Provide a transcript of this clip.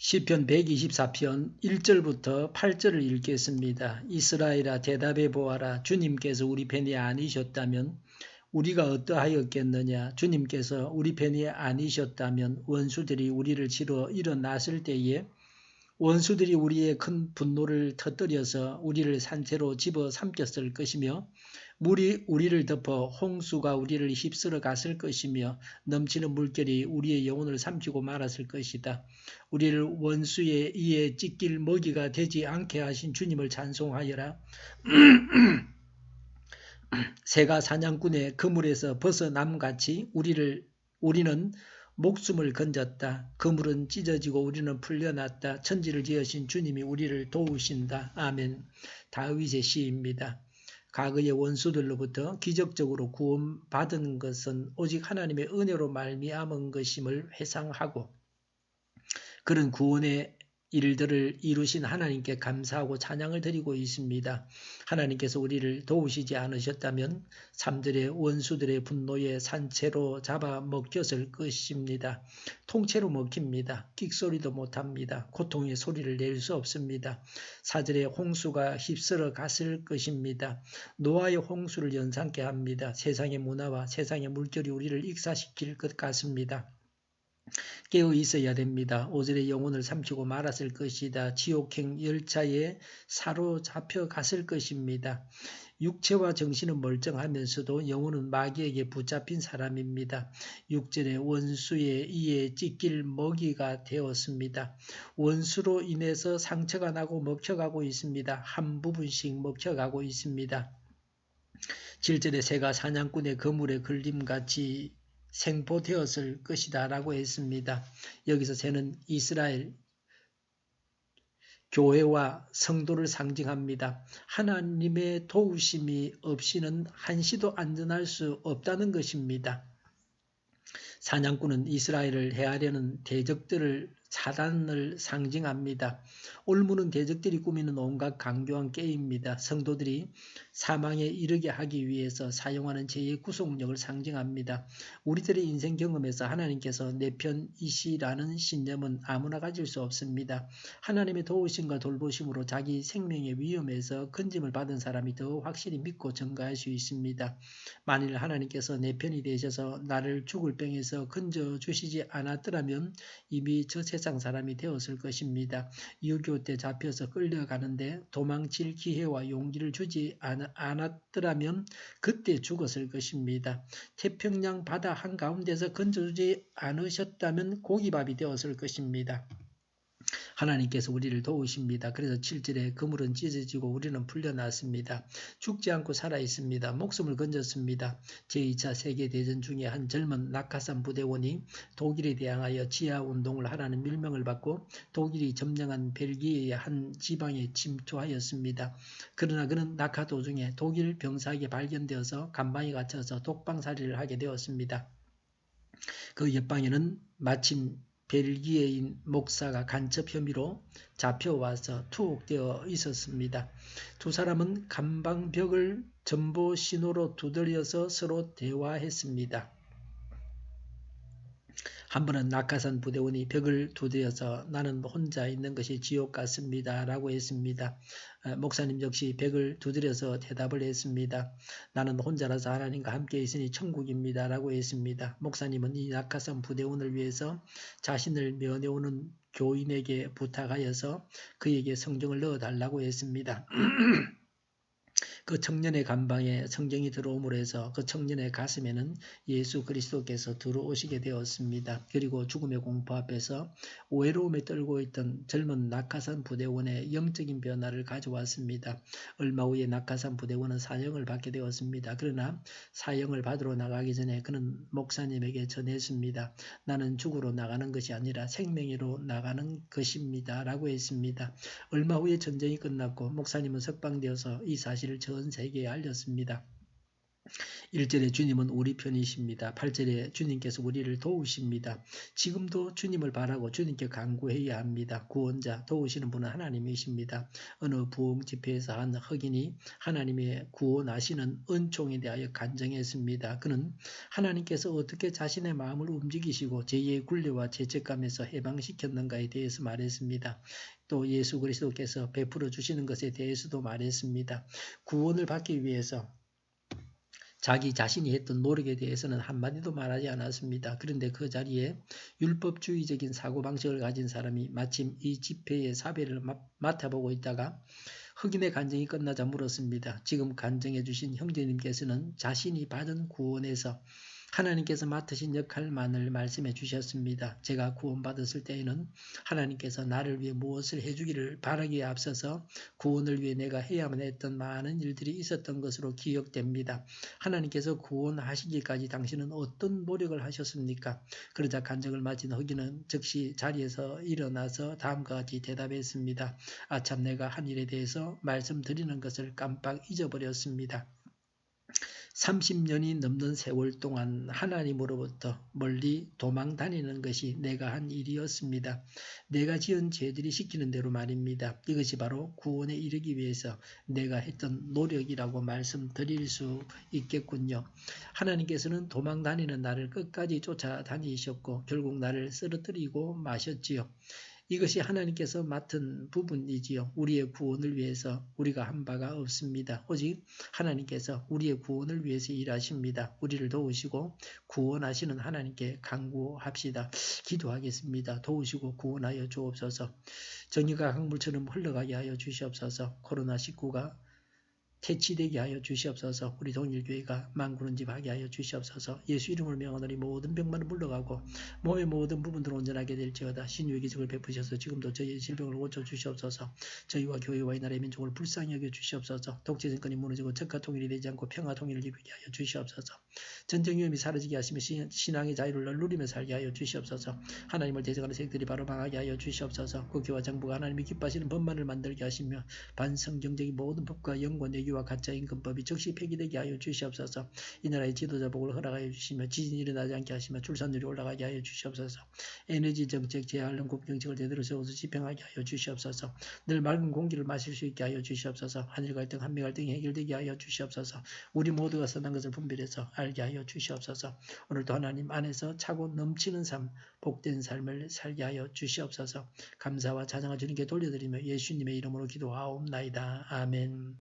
시편 124편 1절부터 8절을 읽겠습니다. 이스라엘아 대답해 보아라. 주님께서 우리 편이 아니셨다면 우리가 어떠하였겠느냐. 주님께서 우리 편이 아니셨다면 원수들이 우리를 치러 일어났을 때에 원수들이 우리의 큰 분노를 터뜨려서 우리를 산채로 집어삼켰을 것이며 물이 우리를 덮어 홍수가 우리를 휩쓸어 갔을 것이며 넘치는 물결이 우리의 영혼을 삼키고 말았을 것이다. 우리를 원수의 이에 찢길 먹이가 되지 않게 하신 주님을 찬송하여라. 새가 사냥꾼의 그물에서 벗어남같이 우리는 목숨을 건졌다. 그물은 찢어지고 우리는 풀려났다. 천지를 지으신 주님이 우리를 도우신다. 아멘. 다윗의 시입니다. 과거의 원수들로부터 기적적으로 구원받은 것은 오직 하나님의 은혜로 말미암은 것임을 회상하고 그런 구원의 일들을 이루신 하나님께 감사하고 찬양을 드리고 있습니다. 하나님께서 우리를 도우시지 않으셨다면 3절의 원수들의 분노에 산채로 잡아 먹혔을 것입니다. 통째로 먹힙니다. 끽소리도 못합니다. 고통의 소리를 낼 수 없습니다. 4절의 홍수가 휩쓸어 갔을 것입니다. 노아의 홍수를 연상케 합니다. 세상의 문화와 세상의 물결이 우리를 익사시킬 것 같습니다. 깨어 있어야 됩니다. 5절의 영혼을 삼키고 말았을 것이다. 지옥행 열차에 사로잡혀 갔을 것입니다. 육체와 정신은 멀쩡하면서도 영혼은 마귀에게 붙잡힌 사람입니다. 6절의 원수의 이에 찢길 먹이가 되었습니다. 원수로 인해서 상처가 나고 먹혀가고 있습니다. 한 부분씩 먹혀가고 있습니다. 7절의 새가 사냥꾼의 그물에 걸림같이 생포되었을 것이다 라고 했습니다. 여기서 새는 이스라엘 교회와 성도를 상징합니다. 하나님의 도우심이 없이는 한시도 안전할 수 없다는 것입니다. 사냥꾼은 이스라엘을 해하려는 대적들을 사단을 상징합니다. 올무는 대적들이 꾸미는 온갖 강교한 게임입니다. 성도들이 사망에 이르게 하기 위해서 사용하는 죄의 구속력을 상징합니다. 우리들의 인생 경험에서 하나님께서 내 편이시라는 신념은 아무나 가질 수 없습니다. 하나님의 도우심과 돌보심으로 자기 생명의 위험에서 건짐을 받은 사람이 더 확실히 믿고 증거할 수 있습니다. 만일 하나님께서 내 편이 되셔서 나를 죽을 병에서 건져주시지 않았더라면 이미 저 세상 사람이 되었을 것입니다. 6.25 때 잡혀서 끌려가는데 도망칠 기회와 용기를 주지 않았더라면 그때 죽었을 것입니다. 태평양 바다 한가운데서 건져주지 않으셨다면 고기밥이 되었을 것입니다. 하나님께서 우리를 도우십니다. 그래서 7절에 그물은 찢어지고 우리는 풀려났습니다. 죽지 않고 살아있습니다. 목숨을 건졌습니다. 제2차 세계대전 중에 한 젊은 낙하산 부대원이 독일에 대항하여 지하운동을 하라는 밀명을 받고 독일이 점령한 벨기에의 한 지방에 침투하였습니다. 그러나 그는 낙하 도중에 독일 병사에게 발견되어서 감방에 갇혀서 독방살이를 하게 되었습니다. 그 옆방에는 마침 벨기에인 목사가 간첩 혐의로 잡혀와서 투옥되어 있었습니다. 두 사람은 감방벽을 전보 신호로 두드려서 서로 대화했습니다. 한 번은 낙하산 부대원이 벽을 두드려서 나는 혼자 있는 것이 지옥 같습니다 라고 했습니다. 목사님 역시 벽을 두드려서 대답을 했습니다. 나는 혼자라서 하나님과 함께 있으니 천국입니다 라고 했습니다. 목사님은 이 낙하산 부대원을 위해서 자신을 면회오는 교인에게 부탁하여서 그에게 성경을 넣어달라고 했습니다. 그 청년의 감방에 성경이 들어옴으로 해서 그 청년의 가슴에는 예수 그리스도께서 들어오시게 되었습니다. 그리고 죽음의 공포 앞에서 외로움에 떨고 있던 젊은 낙하산 부대원의 영적인 변화를 가져왔습니다. 얼마 후에 낙하산 부대원은 사형을 받게 되었습니다. 그러나 사형을 받으러 나가기 전에 그는 목사님에게 전했습니다. 나는 죽으러 나가는 것이 아니라 생명으로 나가는 것입니다 라고 했습니다. 얼마 후에 전쟁이 끝났고 목사님은 석방되어서 이 사실을 전 세계에 알렸습니다. 1절에 주님은 우리 편이십니다. 8절에 주님께서 우리를 도우십니다. 지금도 주님을 바라고 주님께 간구해야 합니다. 구원자, 도우시는 분은 하나님이십니다. 어느 부흥 집회에서 한 흑인이 하나님의 구원하시는 은총에 대하여 간증했습니다. 그는 하나님께서 어떻게 자신의 마음을 움직이시고 제2의 굴레와 죄책감에서 해방시켰는가에 대해서 말했습니다. 또 예수 그리스도께서 베풀어 주시는 것에 대해서도 말했습니다. 구원을 받기 위해서 자기 자신이 했던 노력에 대해서는 한마디도 말하지 않았습니다. 그런데 그 자리에 율법주의적인 사고방식을 가진 사람이 마침 이 집회의 사배를 맡아보고 있다가 흑인의 간증이 끝나자 물었습니다. 지금 간증해 주신 형제님께서는 자신이 받은 구원에서 하나님께서 맡으신 역할만을 말씀해 주셨습니다. 제가 구원받았을 때에는 하나님께서 나를 위해 무엇을 해주기를 바라기에 앞서서 구원을 위해 내가 해야만 했던 많은 일들이 있었던 것으로 기억됩니다. 하나님께서 구원하시기까지 당신은 어떤 노력을 하셨습니까? 그러자 간증을 마친 흑인은 즉시 자리에서 일어나서 다음과 같이 대답했습니다. 아참, 내가 한 일에 대해서 말씀드리는 것을 깜빡 잊어버렸습니다. 30년이 넘는 세월 동안 하나님으로부터 멀리 도망 다니는 것이 내가 한 일이었습니다. 내가 지은 죄들이 시키는 대로 말입니다. 이것이 바로 구원에 이르기 위해서 내가 했던 노력이라고 말씀드릴 수 있겠군요. 하나님께서는 도망 다니는 나를 끝까지 쫓아다니셨고 결국 나를 쓰러뜨리고 마셨지요. 이것이 하나님께서 맡은 부분이지요. 우리의 구원을 위해서 우리가 한 바가 없습니다. 오직 하나님께서 우리의 구원을 위해서 일하십니다. 우리를 도우시고 구원하시는 하나님께 간구합시다. 기도하겠습니다. 도우시고 구원하여 주옵소서. 정의가 강물처럼 흘러가게 하여 주시옵소서. 코로나19가 퇴치되게 하여 주시옵소서. 우리 동일교회가 만군은집하게 하여 주시옵소서. 예수 이름을 명하노니 모든 병만을 물러가고 몸의 모든 부분들을 온전하게 될지어다. 신유의 기적을 베푸셔서 지금도 저희의 질병을 고쳐 주시옵소서. 저희와 교회와 이 나라의 민족을 불쌍히 여겨 주시옵소서. 독재 정권이 무너지고 적과 통일이 되지 않고 평화 통일을 이루게 하여 주시옵소서. 전쟁 위험이 사라지게 하시며 신앙의 자유를 누리며 살게 하여 주시옵소서. 하나님을 대적하는 세력들이 바로 망하게 하여 주시옵소서. 국회와 정부가 하나님이 기뻐하시는 법만을 만들게 하시며 반성경적인 모든 법과 영권 내기와 가짜 임금법이 즉시 폐기되게 하여 주시옵소서. 이 나라의 지도자 복을 허락하여 주시며 지진이 일어나지 않게 하시며 출산율이 올라가게 하여 주시옵소서. 에너지 정책, 재활용국 정책을 제대로 세워서 집행하게 하여 주시옵소서. 늘 맑은 공기를 마실 수 있게 하여 주시옵소서. 한일 갈등, 한미 갈등이 해결되게 하여 주시옵소서. 우리 모두가 선한 것을 분별해서 알게 하여 주시옵소서. 오늘도 하나님 안에서 차고 넘치는 삶, 복된 삶을 살게 하여 주시옵소서. 감사와 찬양을 주님께 돌려드리며 예수님의 이름으로 기도하옵나이다. 아멘.